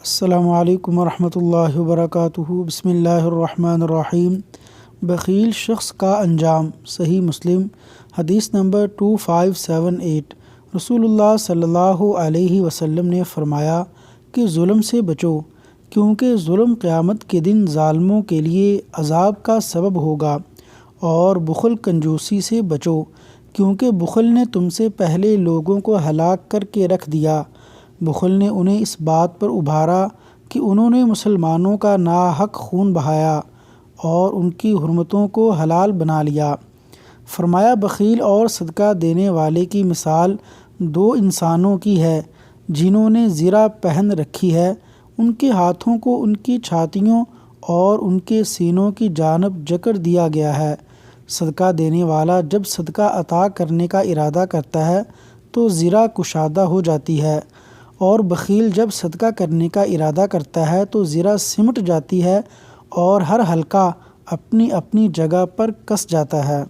السلام علیکم ورحمۃ اللہ وبرکاتہ۔ بسم اللہ الرحمن الرحیم۔ بخیل شخص کا انجام۔ صحیح مسلم حدیث نمبر 2578۔ رسول اللہ صلی اللہ علیہ وسلم نے فرمایا کہ ظلم سے بچو، کیونکہ ظلم قیامت کے دن ظالموں کے لیے عذاب کا سبب ہوگا، اور بخل کنجوسی سے بچو، کیونکہ بخل نے تم سے پہلے لوگوں کو ہلاک کر کے رکھ دیا۔ بخل نے انہیں اس بات پر ابھارا کہ انہوں نے مسلمانوں کا ناحق خون بہایا اور ان کی حرمتوں کو حلال بنا لیا۔ فرمایا بخیل اور صدقہ دینے والے کی مثال دو انسانوں کی ہے جنہوں نے زرہ پہن رکھی ہے، ان کے ہاتھوں کو ان کی چھاتیوں اور ان کے سینوں کی جانب جکڑ دیا گیا ہے۔ صدقہ دینے والا جب صدقہ عطا کرنے کا ارادہ کرتا ہے تو زرہ کشادہ ہو جاتی ہے، اور بخیل جب صدقہ کرنے کا ارادہ کرتا ہے تو زرہ سمٹ جاتی ہے اور ہر حلقہ اپنی اپنی جگہ پر کس جاتا ہے۔